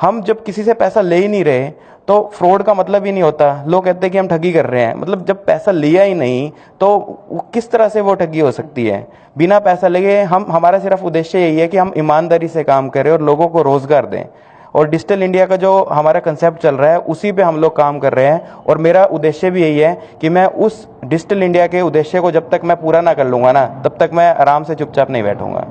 हम जब किसी से पैसा ले ही नहीं रहे तो फ्रॉड का मतलब ही नहीं होता। लोग कहते हैं कि हम ठगी कर रहे हैं, मतलब जब पैसा लिया ही नहीं तो किस तरह से वो ठगी हो सकती है। बिना पैसा लिए हमारा सिर्फ उद्देश्य यही है कि हम ईमानदारी से काम करें और लोगों को रोजगार दें। और डिजिटल इंडिया का जो हमारा कंसेप्ट चल रहा है उसी पे हम लोग काम कर रहे हैं। और मेरा उद्देश्य भी यही है कि मैं उस डिजिटल इंडिया के उद्देश्य को जब तक मैं पूरा ना कर लूंगा ना, तब तक मैं आराम से चुपचाप नहीं बैठूंगा।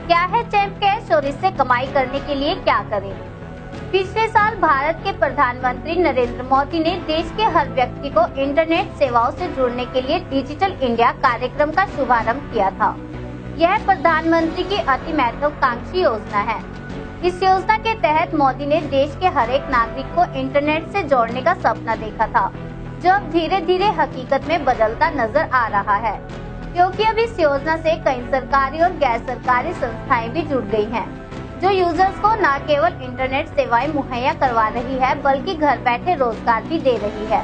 क्या है चैम्प कैश और इससे कमाई करने के लिए क्या करें? पिछले साल भारत के प्रधानमंत्री नरेंद्र मोदी ने देश के हर व्यक्ति को इंटरनेट सेवाओं से जुड़ने के लिए डिजिटल इंडिया कार्यक्रम का शुभारंभ किया था। यह प्रधानमंत्री की अति महत्वाकांक्षी योजना है। इस योजना के तहत मोदी ने देश के हर एक नागरिक को इंटरनेट से जोड़ने का सपना देखा था, जो अब धीरे धीरे हकीकत में बदलता नजर आ रहा है, क्योंकि अब इस योजना से कई सरकारी और गैर सरकारी संस्थाएं भी जुड़ गई हैं, जो यूजर्स को न केवल इंटरनेट सेवाएं मुहैया करवा रही है बल्कि घर बैठे रोजगार भी दे रही है।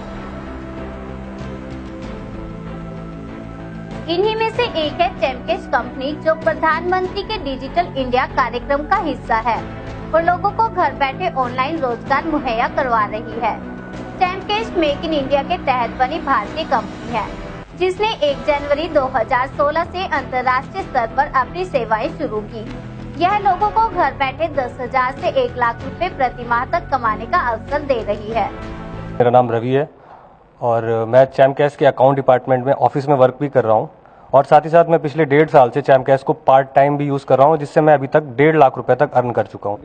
इन्हीं में से एक है चैम्प कैश कंपनी, जो प्रधानमंत्री के डिजिटल इंडिया कार्यक्रम का हिस्सा है और लोगों को घर बैठे ऑनलाइन रोजगार मुहैया करवा रही है। Champ cash make in India के तहत बनी भारतीय कंपनी है, जिसने 1 जनवरी 2016 से अंतर्राष्ट्रीय स्तर पर अपनी सेवाएं शुरू की। यह लोगों को घर बैठे 10,000 से 1 लाख रुपए प्रति माह तक कमाने का अवसर दे रही है। मेरा नाम रवि है और मैं चैम्प कैश के अकाउंट डिपार्टमेंट में ऑफिस में वर्क भी कर रहा हूं, और साथ ही साथ मैं पिछले 1.5 साल से चैम्प कैश को पार्ट टाइम भी यूज़ कर रहा हूं, जिससे मैं अभी तक 1.5 लाख रुपए तक अर्न कर चुका हूं।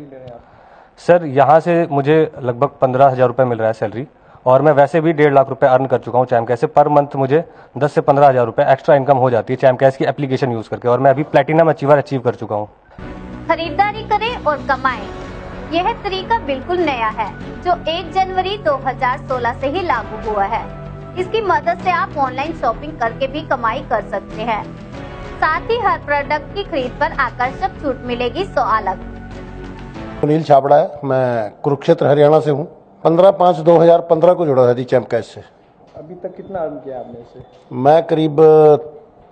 सर, यहाँ से मुझे लगभग 15,000 रुपये मिल रहा है सैलरी, और मैं वैसे भी 1.5 लाख रुपए अर्न कर चुका हूँ चैम्प कैश से। पर मंथ मुझे 10 से 15,000 रुपये एक्स्ट्रा इनकम हो जाती है चैम्प कैश की एप्लीकेशन यूज़ करके, और मैं अभी प्लेटिनम अचीवर अचीव कर चुका हूँ। खरीदारी करें और कमाएं, यह तरीका बिल्कुल नया है, जो 1 जनवरी 2016 से ही लागू हुआ है। इसकी मदद से आप ऑनलाइन शॉपिंग करके भी कमाई कर सकते हैं। साथ ही हर प्रोडक्ट की खरीद पर आकर्षक छूट मिलेगी 100 अलग। सुनील छाबड़ा है, मैं कुरुक्षेत्र हरियाणा से हूँ। 15/5/2015 को जुड़ा है जी चैम्प कैश से। अभी तक कितना अर्न किया आपने इससे? मैं करीब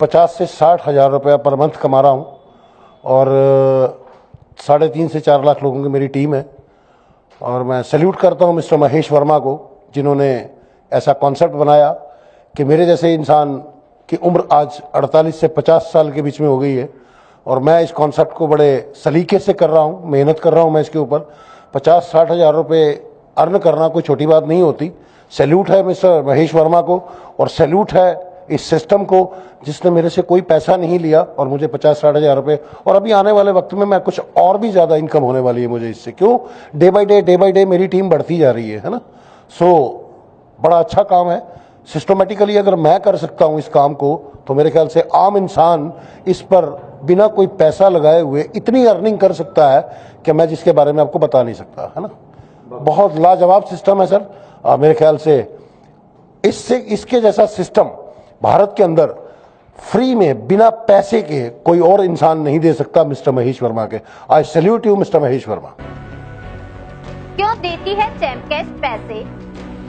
50 से 60 हज़ार रुपया पर मंथ कमा रहा हूँ, और 3.5 से 4 लाख लोगों की मेरी टीम है। और मैं सैल्यूट करता हूँ मिस्टर महेश वर्मा को, जिन्होंने ऐसा कॉन्सेप्ट बनाया कि मेरे जैसे इंसान की उम्र आज 48 से 50 साल के बीच में हो गई है, और मैं इस कॉन्सेप्ट को बड़े सलीके से कर रहा हूँ, मेहनत कर रहा हूँ मैं इसके ऊपर। 50-60 हज़ार रुपये अर्न करना कोई छोटी बात नहीं होती। सैल्यूट है मिस्टर महेश वर्मा को, और सैल्यूट है इस सिस्टम को जिसने मेरे से कोई पैसा नहीं लिया और मुझे 50-60 हज़ार रुपये, और अभी आने वाले वक्त में मैं कुछ और भी ज़्यादा इनकम होने वाली है मुझे इससे। क्यों? डे बाई डे मेरी टीम बढ़ती जा रही है ना। सो बड़ा अच्छा काम है। सिस्टमेटिकली अगर मैं कर सकता हूँ इस काम को, तो मेरे ख्याल से आम इंसान इस पर बिना कोई पैसा लगाए हुए इतनी अर्निंग कर सकता है कि मैं जिसके बारे में आपको बता नहीं सकता, है ना। बहुत लाजवाब सिस्टम है सर। मेरे ख्याल से इसके जैसा सिस्टम भारत के अंदर फ्री में बिना पैसे के कोई और इंसान नहीं दे सकता मिस्टर महेश वर्मा के। आई salute you mister Mahesh Verma. क्यों देती है चैम्प कैश पैसे?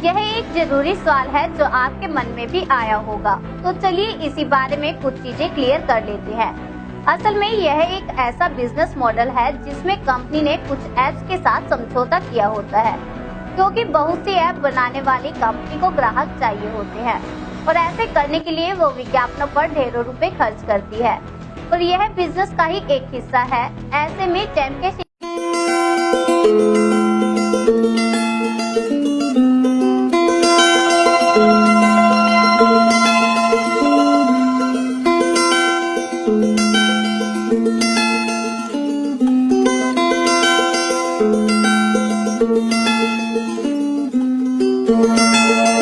यह एक जरूरी सवाल है जो आपके मन में भी आया होगा, तो चलिए इसी बारे में कुछ चीजें क्लियर कर लेते हैं। असल में यह एक ऐसा बिजनेस मॉडल है जिसमें कंपनी ने कुछ ऐप्स के साथ समझौता किया होता है, क्योंकि बहुत सी ऐप बनाने वाली कंपनी को ग्राहक चाहिए होते हैं, और ऐसे करने के लिए वो विज्ञापनों पर ढेरों रुपए खर्च करती है, और यह बिजनेस का ही एक हिस्सा है। ऐसे में चैम्प कैश Thank you.